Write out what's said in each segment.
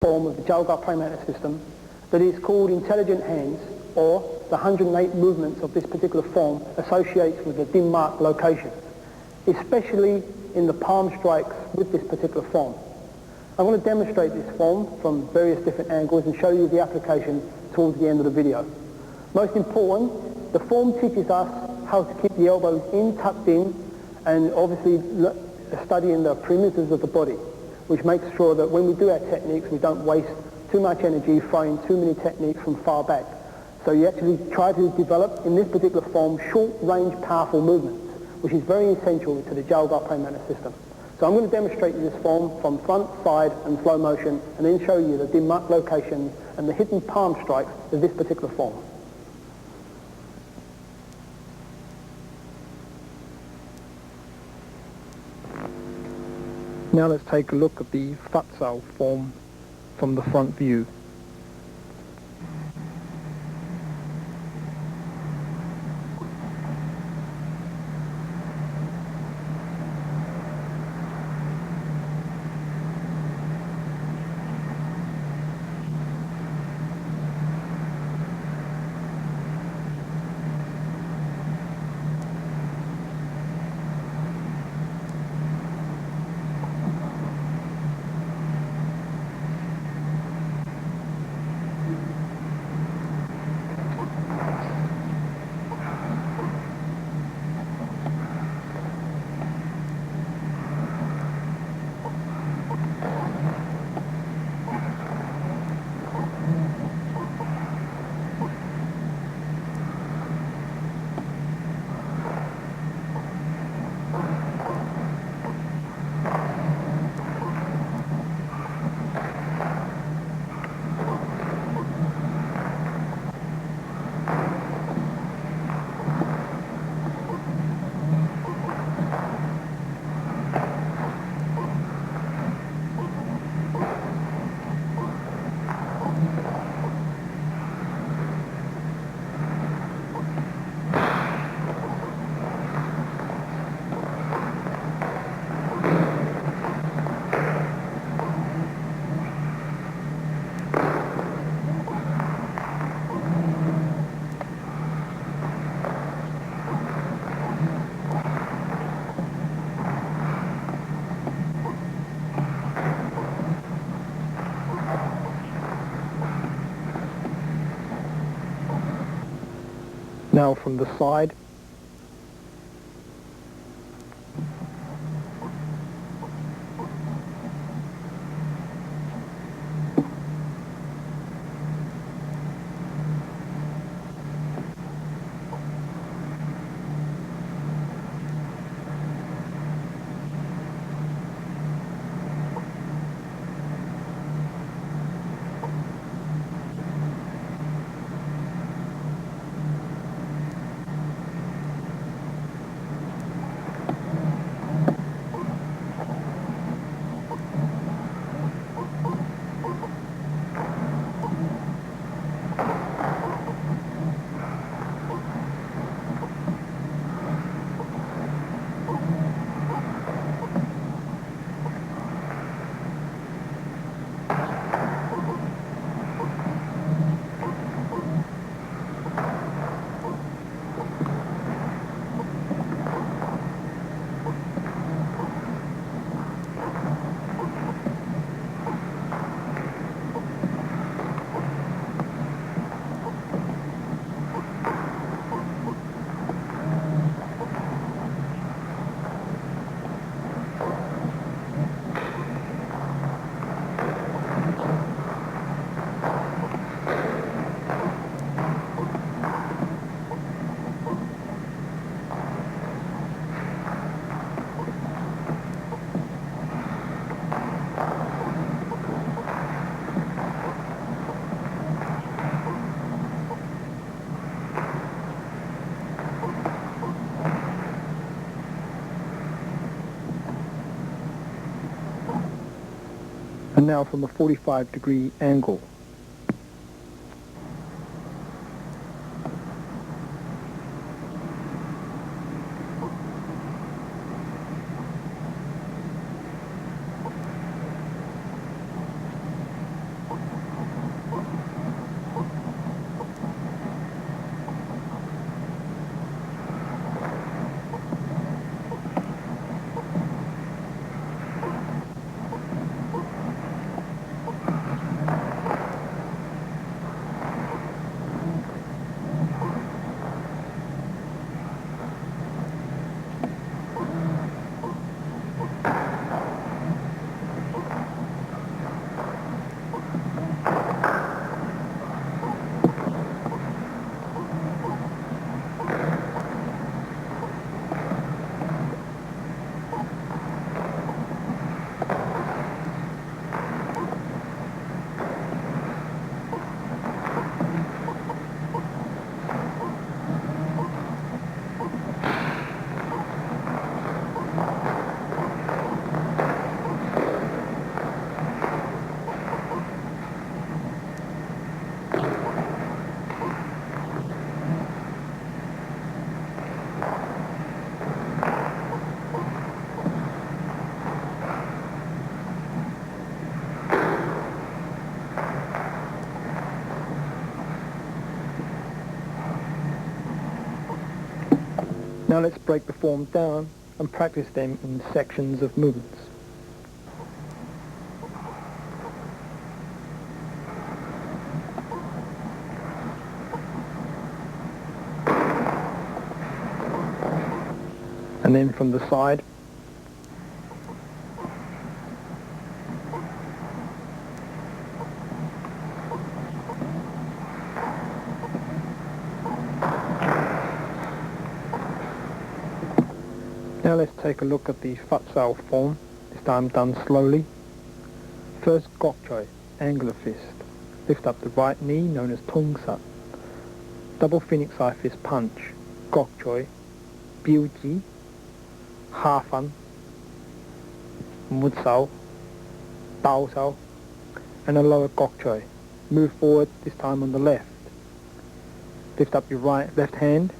form of the Chou Gar pragmatic system that is called intelligent hands, or the 108 movements of this particular form associates with the dim mark location, especially in the palm strikes with this particular form. I'm going to demonstrate this form from various different angles and show you the application towards the end of the video. Most important, the form teaches us how to keep the elbows in, tucked in, and obviously studying the primitives of the body, which makes sure that when we do our techniques we don't waste too much energy throwing too many techniques from far back. So you actually try to develop, in this particular form, short-range powerful movements, which is very essential to the Chou Gar pragmatic system. So I'm going to demonstrate this form from front, side and slow motion, and then show you the dim mark locations and the hidden palm strikes of this particular form. Now let's take a look at the FUT SAU form from the front view. Now from the side. And now from a 45-degree angle. Now let's break the form down and practice them in sections of movements. And then from the side. Now let's take a look at the FUT SAU form, this time done slowly. First, gok choi, angular fist. Lift up the right knee, known as tung sat. Double phoenix eye fist punch, gok choi, biuji, hafan, mud sao, dao sao, and a lower gok choi. Move forward, this time on the left. Lift up your left hand,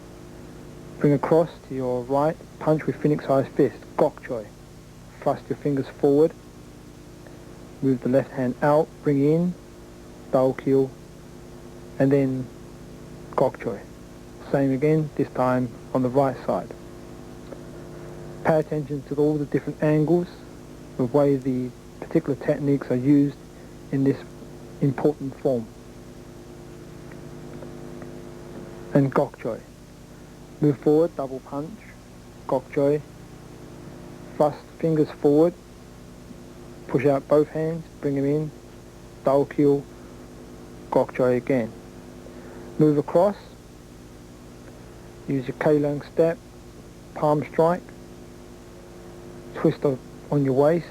bring across to your right, punch with phoenix eye fist, gok choi. Thrust your fingers forward, move the left hand out, bring in, dao kyo, and then gok choi. Same again, this time on the right side. Pay attention to all the different angles, the way the particular techniques are used in this important form. And gok choi. Move forward, double punch, gok choi. Thrust fingers forward, push out both hands, bring them in, dao kyo, gok choi again. Move across, use your K-lung step, palm strike, twist on your waist,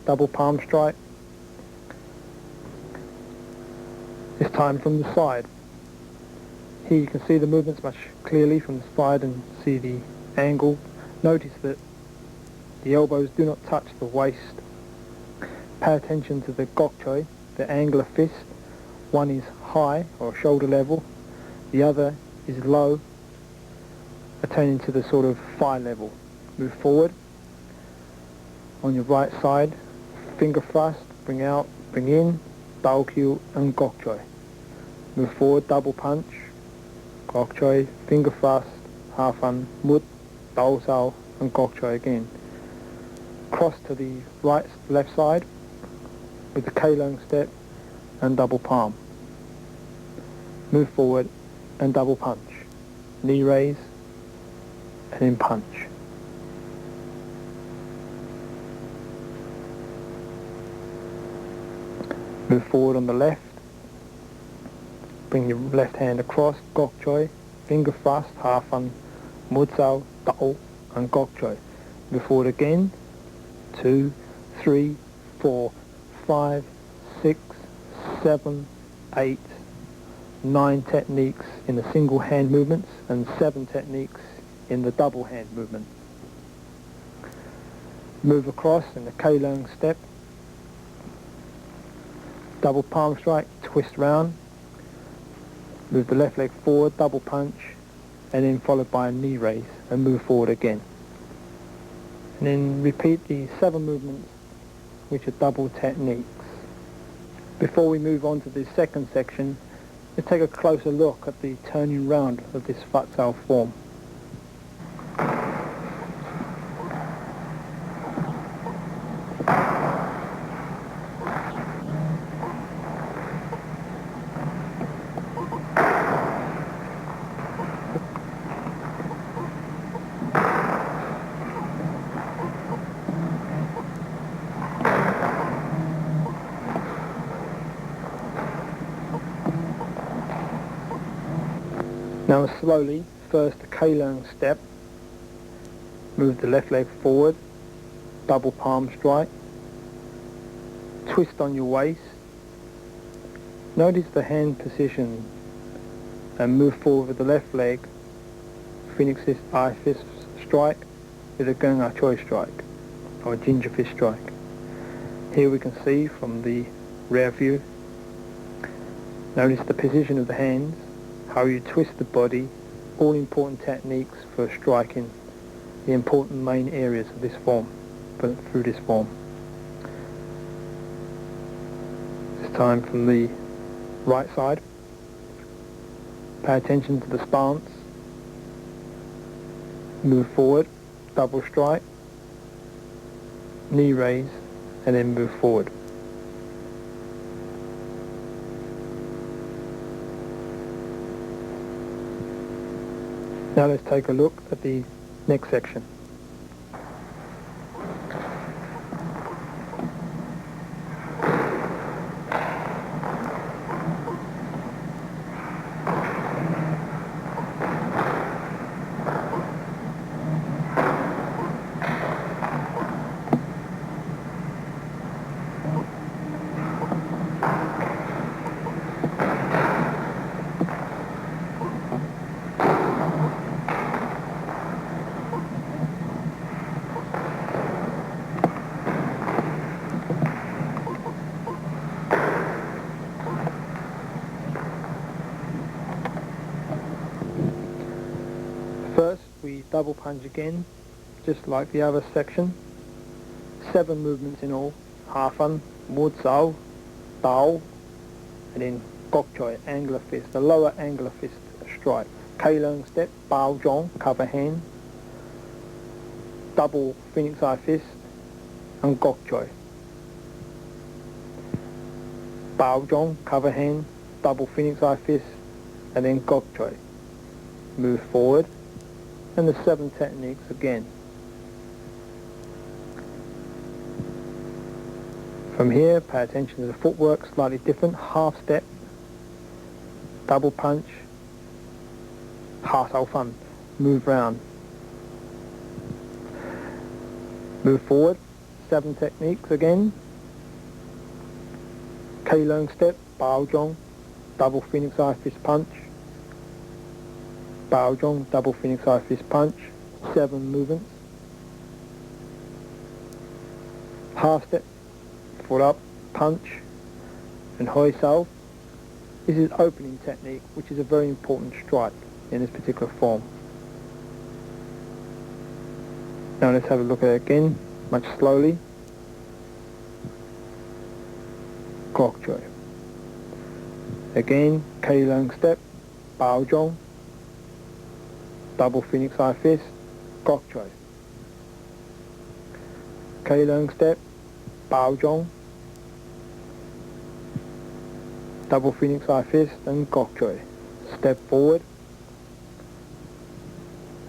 double palm strike. This time from the side. Here you can see the movements much clearly from the side and see the angle. Notice that the elbows do not touch the waist. Pay attention to the gok choi, the angular fist. One is high or shoulder level, the other is low, attaining to the sort of thigh level. Move forward. On your right side, finger thrust, bring out, bring in, dao kyo and gok choi. Move forward, double punch, gok choi, finger thrust, hafan, mud, dao sao and gok choi again. Cross to the left side with the K-lung step and double palm. Move forward and double punch. Knee raise and then punch. Move forward on the left. Bring your left hand across, gok choi, finger thrust, hafan, mud sao, dao and gok choi. Move forward again. 2, 3, 4, 5, 6, 7, 8, 9 techniques in the single hand movements and 7 techniques in the double hand movement. Move across in the K-lung step. Double palm strike, twist round. Move the left leg forward, double punch, and then followed by a knee raise and move forward again. And then repeat the 7 movements which are double techniques. Before we move on to the second section, let's take a closer look at the turning round of this FUT SAU form. Now slowly, first the K-lung step, move the left leg forward, double palm strike, twist on your waist, notice the hand position and move forward with the left leg, phoenix eye fist strike with a gung choi strike or a ginger fist strike. Here we can see from the rear view, notice the position of the hands, how you twist the body, all important techniques for striking the important main areas of this form, through this form. This time from the right side, pay attention to the stance, move forward, double strike, knee raise, and then move forward. Now let's take a look at the next section. First, we double punch again, just like the other section. 7 movements in all. Half-un, FUT SAU, Dao, and then gok choi, angular fist, the lower angular fist strike. K-long step, bao zhong, cover hand, double phoenix eye fist, and gok choi. Bao zhong, cover hand, double phoenix eye fist, and then gok choi. Move forward, and the 7 techniques again. From here, pay attention to the footwork, slightly different. Half step, double punch, half fun. Move round. Move forward, 7 techniques again. K-long step, bao zhong, double phoenix eye fist punch. Bao zhong, double phoenix eye fist punch, 7 movements. Half step, foot up, punch, and hoi sao. This is opening technique, which is a very important strike in this particular form. Now let's have a look at it again, much slowly. Gok choi. Again, K-long step, bao zhong, double phoenix eye fist, gok choi. K-long step, bao zhong, double phoenix eye fist, and gok choi. Step forward.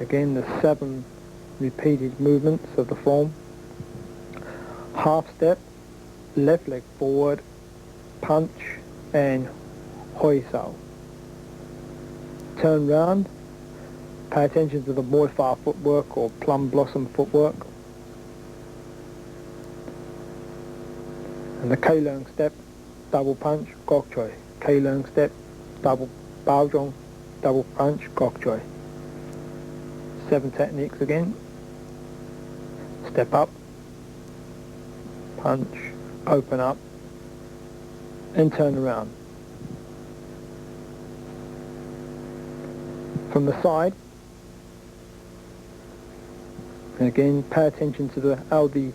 Again, the 7 repeated movements of the form. Half step, left leg forward, punch, and hoi sao. Turn round. Pay attention to the moi fa footwork or plum blossom footwork. And the K-long step, double punch, gok choi. K-long step, double bao zhong, double punch, gok choi. 7 techniques again. Step up, punch, open up, and turn around. From the side, and again, pay attention to how the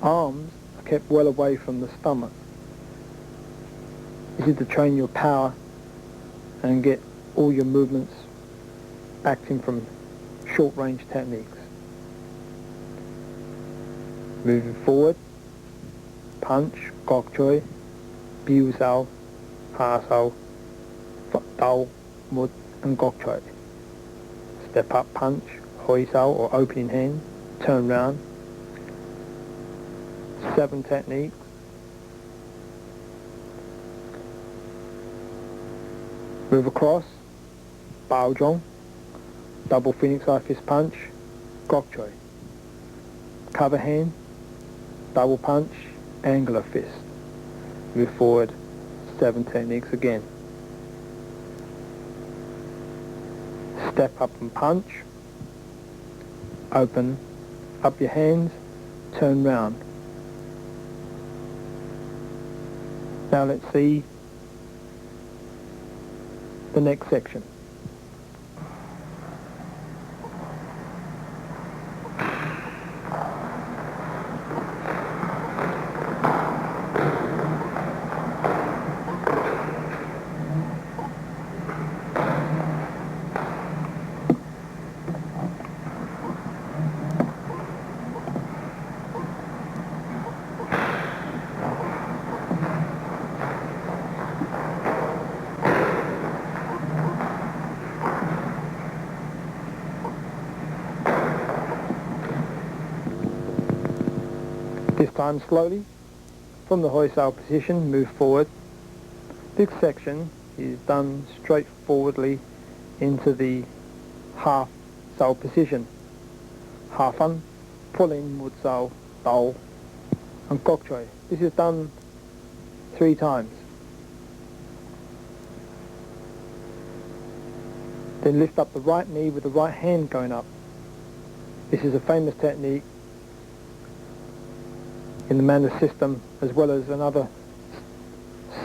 arms are kept well away from the stomach. This is to train your power and get all your movements acting from short range techniques. Moving forward, punch, gok choi, biu sao, ha sao, dao, mut, and gok choi. Step up punch, hoi sao or opening hand, turn round. 7 techniques. Move across, bao zhong, double phoenix eye fist punch, gok choi. Cover hand, double punch, angular fist. Move forward, 7 techniques again. Step up and punch, open up your hands, turn round. Now let's see the next section. This time slowly, from the Hoi Sao position, move forward. This section is done straightforwardly into the half Sao position. Half un, pull in, Mud Sao, Dao, and Gok Choi. This is done 3 times. Then lift up the right knee with the right hand going up. This is a famous technique in the Mandarin system as well as another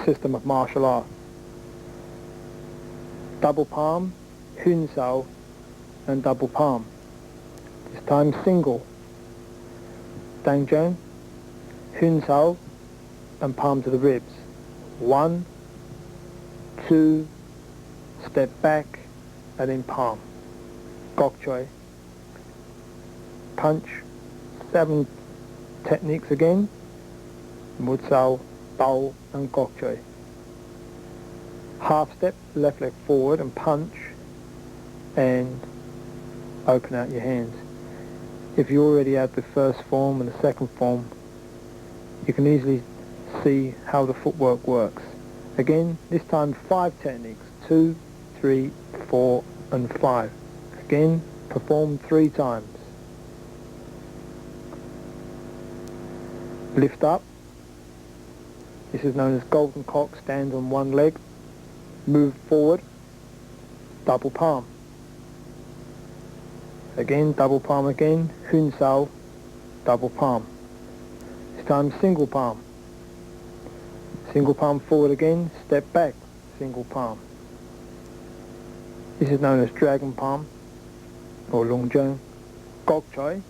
system of martial art. Double palm, Hun Sao, and double palm. This time single. Dang Jang, Hun Sao, and palm to the ribs. 1, 2, step back, and then palm. Gok Choi. Punch. 7 techniques again. Mud Sao, Dao, and Gok Choi. Half step, left leg forward and punch, and open out your hands. If you already have the first form and the second form, you can easily see how the footwork works. Again, this time 5 techniques, 2, 3, 4, and 5. Again, perform 3 times. Lift up. This is known as golden cock, stand on one leg. Move forward, double palm. Again, double palm again, Hun Sao, double palm. This time single palm. Single palm forward again, step back, single palm. This is known as dragon palm, or Long Zheng. Gok Choi,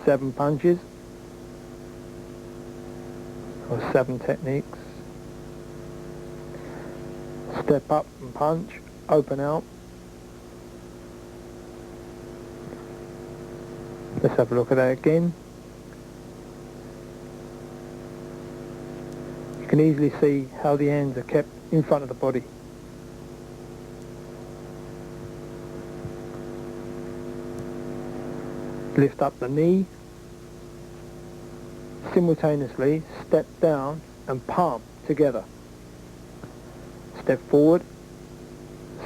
7 punches, or 7 techniques. Step up and punch, open out. Let's have a look at that again. You can easily see how the hands are kept in front of the body. Lift up the knee. Simultaneously step down and palm together. Step forward,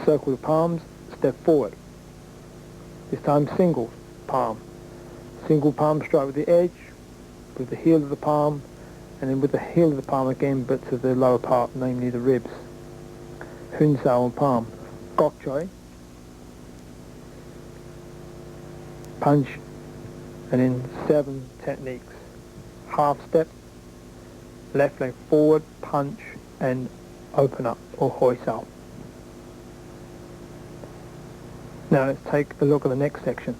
circle the palms, step forward. This time single palm. Single palm strike with the edge, with the heel of the palm, and then with the heel of the palm again, but to the lower part, namely the ribs. Hun Sao and palm. Gok Choi. Punch, and then 7 techniques. Half step, left leg forward, punch, and open up, or Hoi Sao. Now let's take a look at the next section.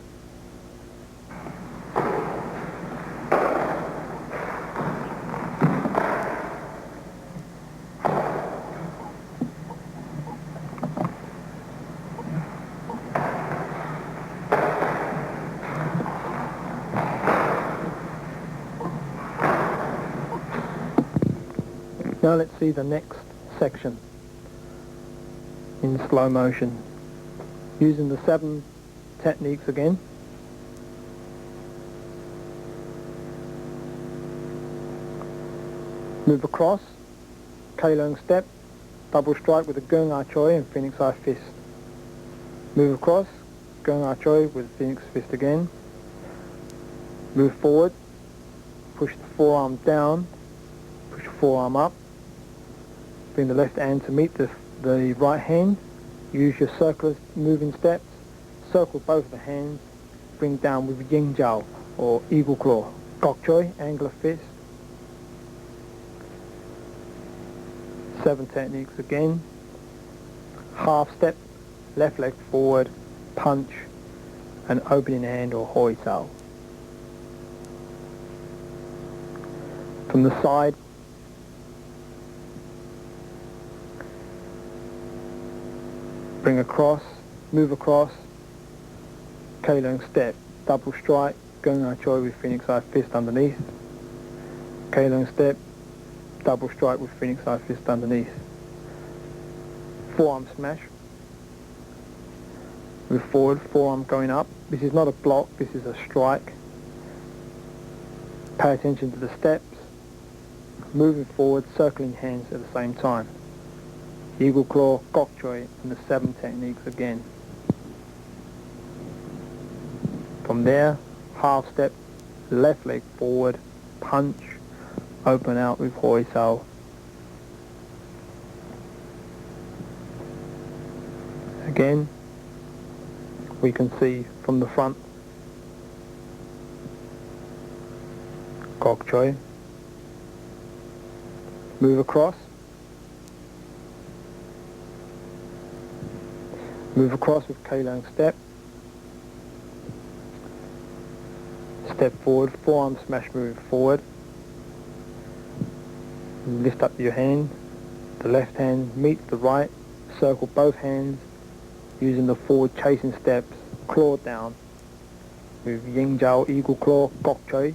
Now let's see the next section in slow motion, using the 7 techniques again. Move across, Keilung step, double strike with a Gung Ah Choi and Phoenix Eye fist. Move across, Gung Ah Choi with Phoenix fist again. Move forward, push the forearm down, push the forearm up. Bring the left hand to meet the right hand. Use your circular moving steps. Circle both the hands. Bring down with Yin Jiao, or eagle claw. Gok Choi, angular fist. 7 techniques again. Half step, left leg forward, punch, and opening hand, or Hoi Sao. From the side, bring across, move across, Keilung step, double strike, Gung Ah Choi with Phoenix Eye fist underneath. Keilung step, double strike with Phoenix Eye fist underneath. Forearm smash. Move forward, forearm going up. This is not a block, this is a strike. Pay attention to the steps, moving forward, circling hands at the same time. Eagle claw, gok choi, and the 7 techniques again. From there, half step, left leg forward, punch, open out with Hoi Sao. Again, we can see from the front, gok choi, move across, with Keilang step, step forward, forearm smash move forward, lift up your hand, the left hand meets the right, circle both hands using the forward chasing steps, claw down with Yin Jiao eagle claw, gok choi.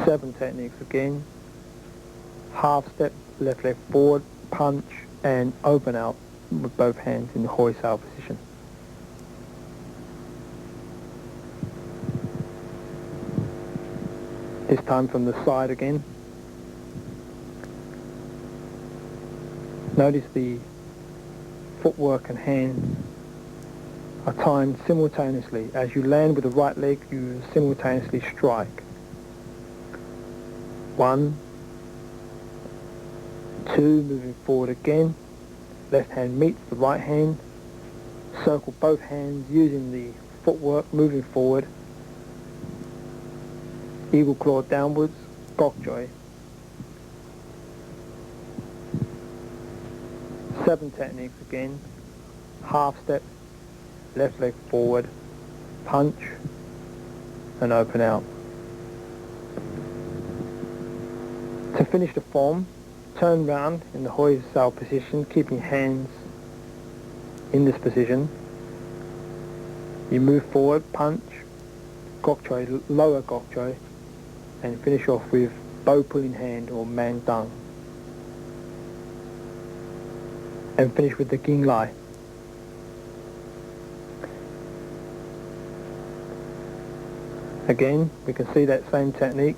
7 techniques again, half step, left leg forward, punch and open out with both hands in the Hoi Sao position. This time from the side again. Notice the footwork and hands are timed simultaneously. As you land with the right leg, you simultaneously strike. 1, 2, moving forward again. Left hand meets the right hand. Circle both hands using the footwork, moving forward. Eagle claw downwards, gok choi. 7 techniques again. Half step, left leg forward, punch and open out. To finish the form, turn round in the Hoi Sao position, keeping hands in this position. You move forward, punch, gok choi, lower gok choi, and finish off with bow pulling hand or man dang. And finish with the ging lai. Again, we can see that same technique.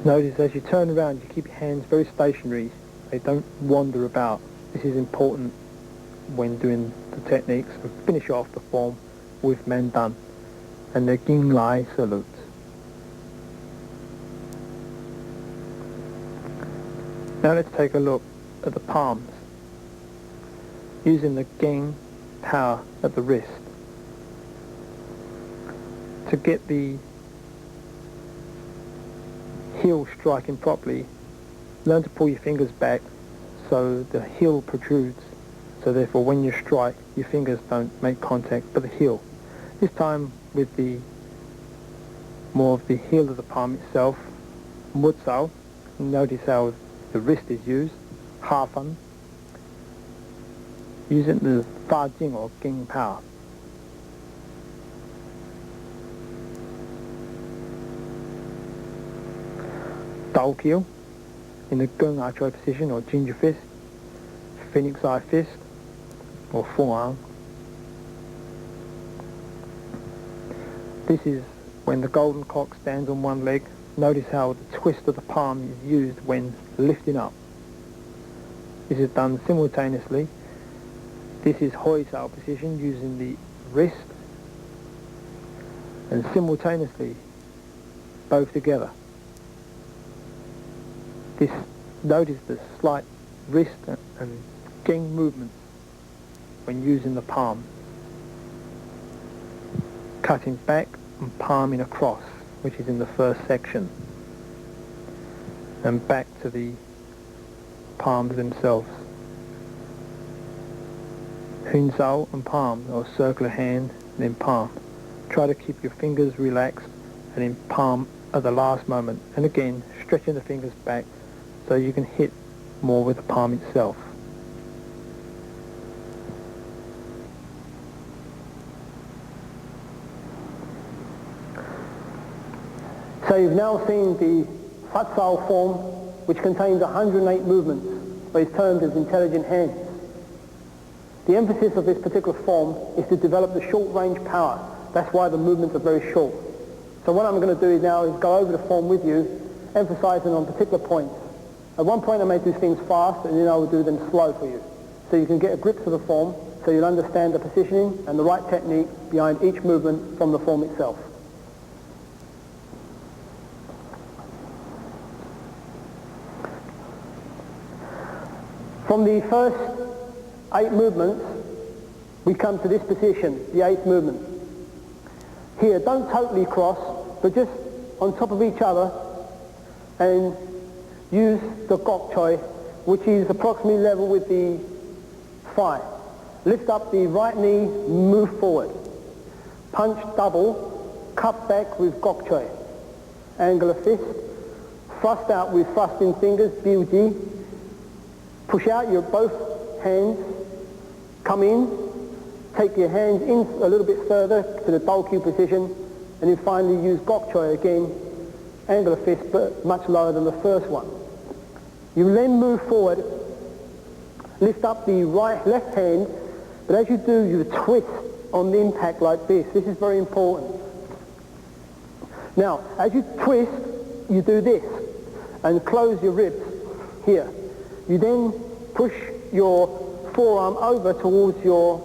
Notice as you turn around, you keep your hands very stationary. They don't wander about. This is important when doing the techniques. And finish off the form with man dan and the ging lai salute. Now let's take a look at the palms, using the ging power at the wrist. To get the heel striking properly, learn to pull your fingers back so the heel protrudes, so therefore when you strike, your fingers don't make contact but the heel. This time with the more of the heel of the palm itself, FUT SAU. Notice how the wrist is used, half-un, using the fa jing or ging power. Dao keel in the gung archway position or ginger fist, phoenix eye fist or forearm. This is when the golden cock stands on one leg. Notice how the twist of the palm is used when lifting up. This is done simultaneously. This is Hoi Sao position using the wrist and simultaneously both together. Notice the slight wrist and ging movements when using the palm. Cutting back and palming across, which is in the first section. And back to the palms themselves. Hun Sao and palm, or circular hand, then palm. Try to keep your fingers relaxed and in palm at the last moment. And again, stretching the fingers back so you can hit more with the palm itself. So you've now seen the FUT SAU form, which contains 108 movements, but is termed as intelligent hands. The emphasis of this particular form is to develop the short-range power. That's why the movements are very short. So what I'm going to do now is go over the form with you, emphasizing on particular points. At one point I may do things fast, and then I will do them slow for you. So you can get a grip of the form, so you'll understand the positioning and the right technique behind each movement from the form itself. From the first 8 movements, we come to this position, the 8th movement. Here, don't totally cross, but just on top of each other, and use the gok choi, which is approximately level with the thigh. Lift up the right knee, move forward. Punch double, cup back with gok choi. Angular fist. Thrust out with thrusting fingers, biuji. Push out your both hands, come in, take your hands in a little bit further to the dolkyu position, and then finally use gok choi again, angular fist, but much lower than the first one. You then move forward, lift up the left hand, but as you do, you twist on the impact like this. This is very important. Now, as you twist, you do this, and close your ribs here. You then push your forearm over towards your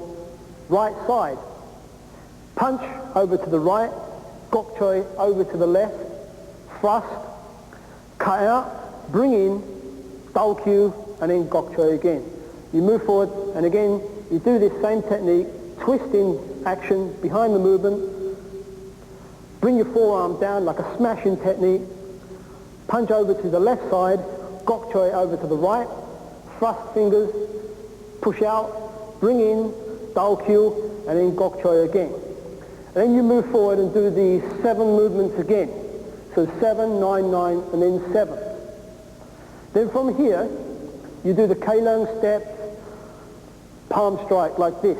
right side. Punch over to the right, gok choi over to the left, thrust, cut out, bring in, dolkyu, and then gok choi again. You move forward, and again, you do this same technique, twist in action behind the movement, bring your forearm down like a smashing technique, punch over to the left side, gok choi over to the right, thrust fingers, push out, bring in, dolkyu, and then gok choi again. And then you move forward and do the 7 movements again. So 7, 9, 9, and then 7. Then from here, you do the Keilung step, palm strike like this.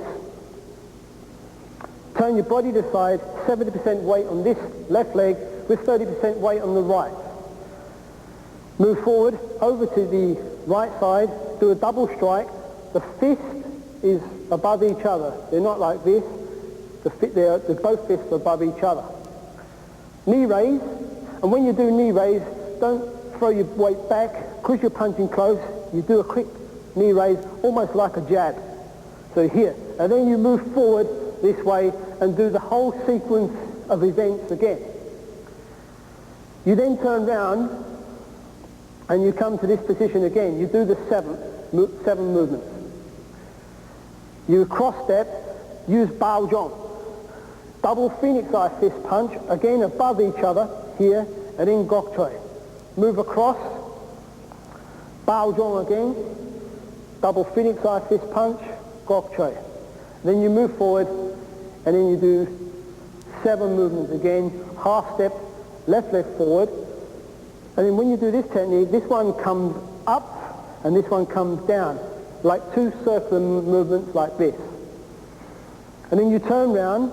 Turn your body to the side, 70% weight on this left leg with 30% weight on the right. Move forward over to the right side, do a double strike. The fist is above each other. They're not like this. They're both fists are above each other. Knee raise, and when you do knee raise, don't throw your weight back. Because you're punching close, you do a quick knee raise, almost like a jab. So here, and then you move forward this way and do the whole sequence of events again. You then turn round and you come to this position again. You do the 7 movements. You cross step, use bao zhong. Double phoenix eye fist punch, again above each other, here, and then gok choi. Move across, bao zhong again, double phoenix eye fist punch, gok choi. Then you move forward, and then you do 7 movements again, half step, left leg forward. And then when you do this technique, this one comes up and this one comes down, like 2 circular movements like this. And then you turn round,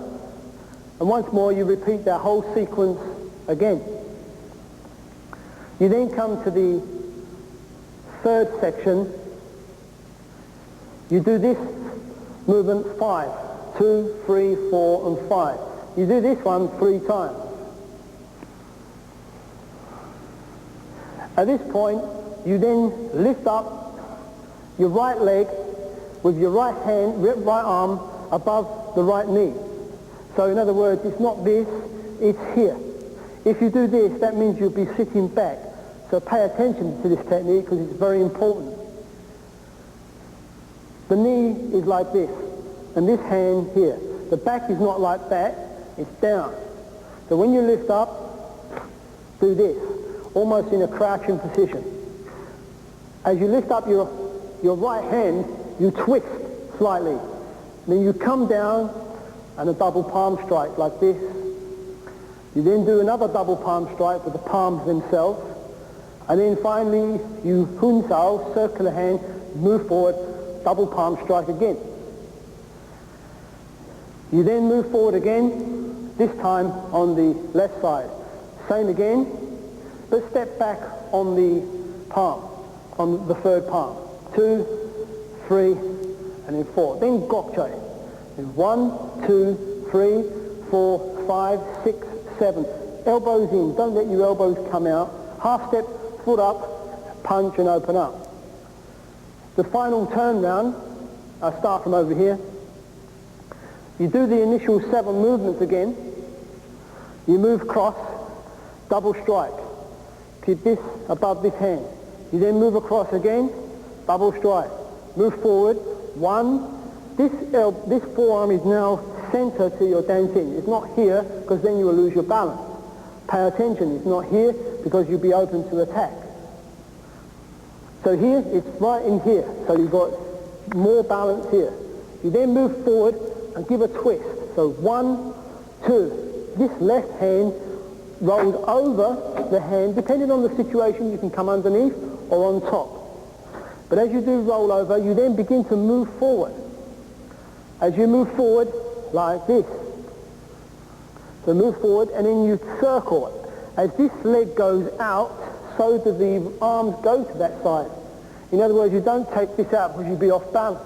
and once more you repeat that whole sequence again. You then come to the 3rd section. You do this movement 5, 2, 3, 4, and 5. You do this one 3 times. At this point, you then lift up your right leg with your right hand, right arm above the right knee. So in other words, it's not this, it's here. If you do this, that means you'll be sitting back. So pay attention to this technique because it's very important. The knee is like this, and this hand here. The back is not like that, it's down. So when you lift up, do this, almost in a crouching position. As you lift up your right hand, you twist slightly. Then you come down and a double palm strike like this. You then do another double palm strike with the palms themselves. And then finally, you Hun Sao, circular hand, move forward, double palm strike again. You then move forward again, this time on the left side. Same again, but step back on the palm, on the 3rd palm. 2, 3, and then 4. Then gokche. Then 1, 2, 3, 4, 5, 6, 7. Elbows in. Don't let your elbows come out. Half step, foot up, punch and open up. The final turn round, I'll start from over here. You do the initial 7 movements again. You move cross, double strike. Keep this above this hand. You then move across again, double strike. Move forward, 1. This forearm is now center to your dancing. It's not here because then you will lose your balance. Pay attention, it's not here because you'll be open to attack. So here, it's right in here. So you've got more balance here. You then move forward and give a twist. So 1, 2. This left hand rolls over the hand. Depending on the situation, you can come underneath or on top. But as you do roll over, you then begin to move forward. As you move forward, like this. So move forward and then you circle it. As this leg goes out, so do the arms go to that side. In other words, you don't take this out because you'll be off balance.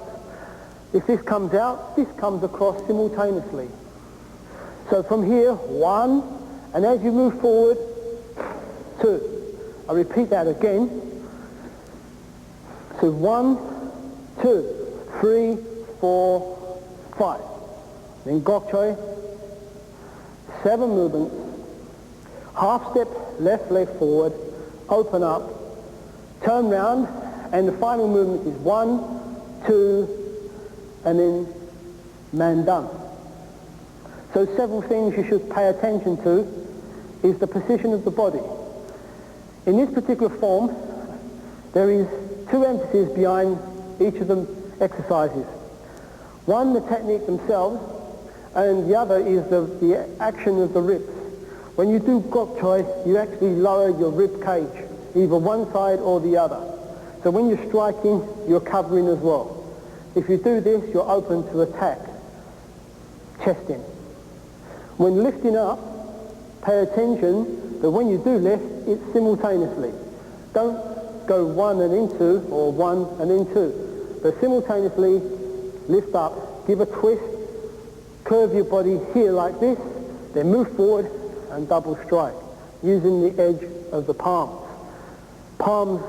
If this comes out, this comes across simultaneously. So from here, 1, and as you move forward, 2. I repeat that again. So 1, 2, 3, 4, 5. Then gokche, 7 movements. Half step, left leg forward, open up, turn round, and the final movement is 1, 2, and then man done. So several things you should pay attention to is the position of the body. In this particular form, there is 2 emphases behind each of the exercises. One, the technique themselves, and the other is the action of the ribs. When you do gokche, you actually lower your rib cage, either one side or the other. So when you're striking, you're covering as well. If you do this, you're open to attack, chest in. When lifting up, pay attention that when you do lift, it's simultaneously. Don't go 1 and then 2, or 1 and then 2. But simultaneously, lift up, give a twist, curve your body here like this, then move forward and double strike, using the edge of the palms. Palms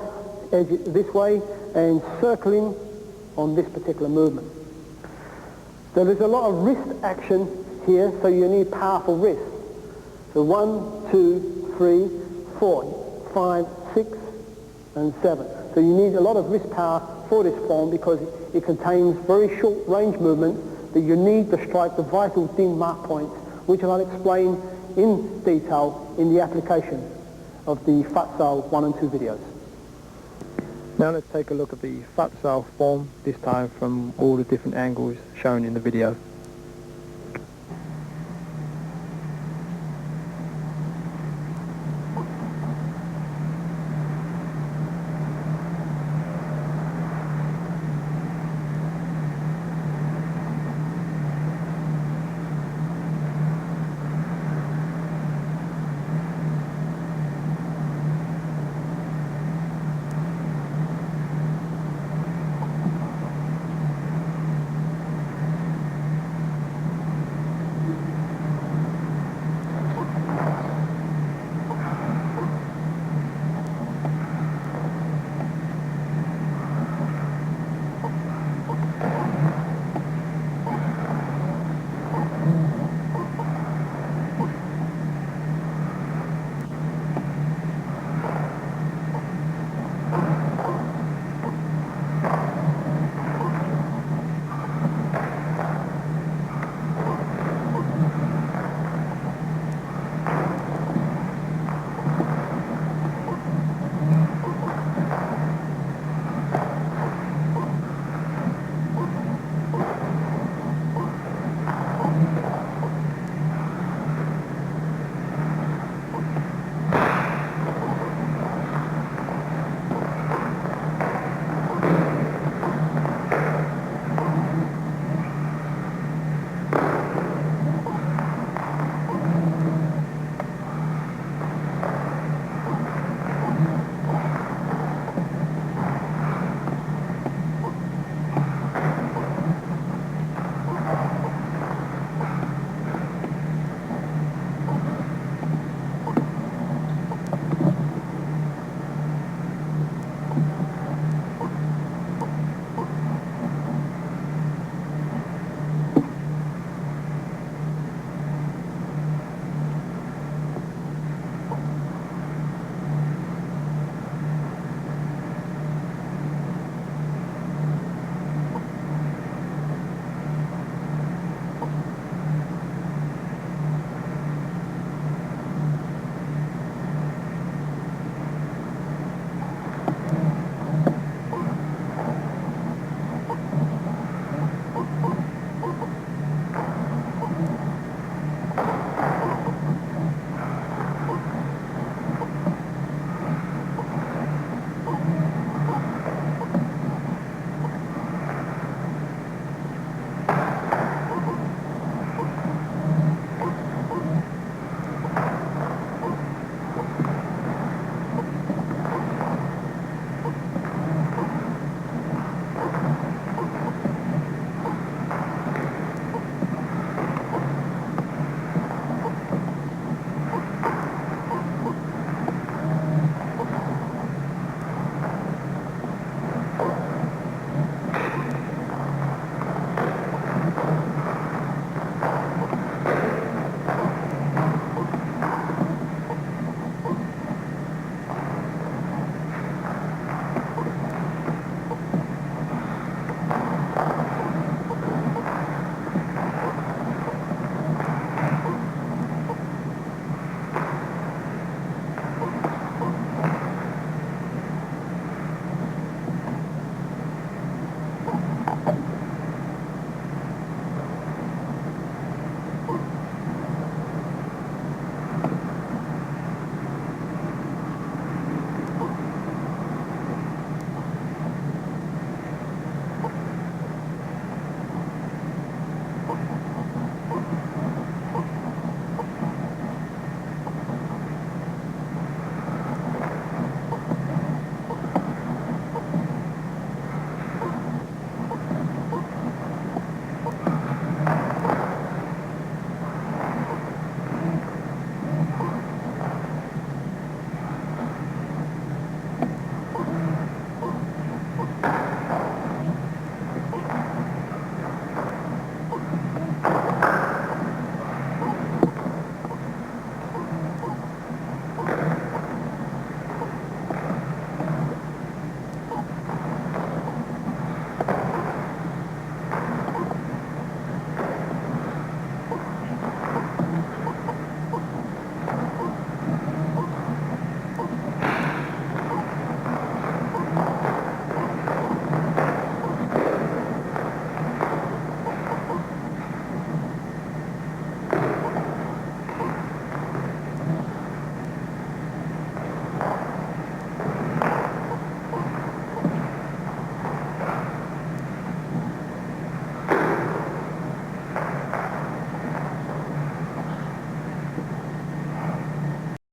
edge it this way and circling on this particular movement. So there's a lot of wrist action here, so you need powerful wrists. So 1, 2, 3, 4, 5, 6, and 7. So you need a lot of wrist power for this form because it contains very short range movements that you need to strike the vital dim mark points, which I'll explain in detail in the application of the FUT SAU 1 and 2 videos. Now let's take a look at the FUT SAU form, this time from all the different angles shown in the video.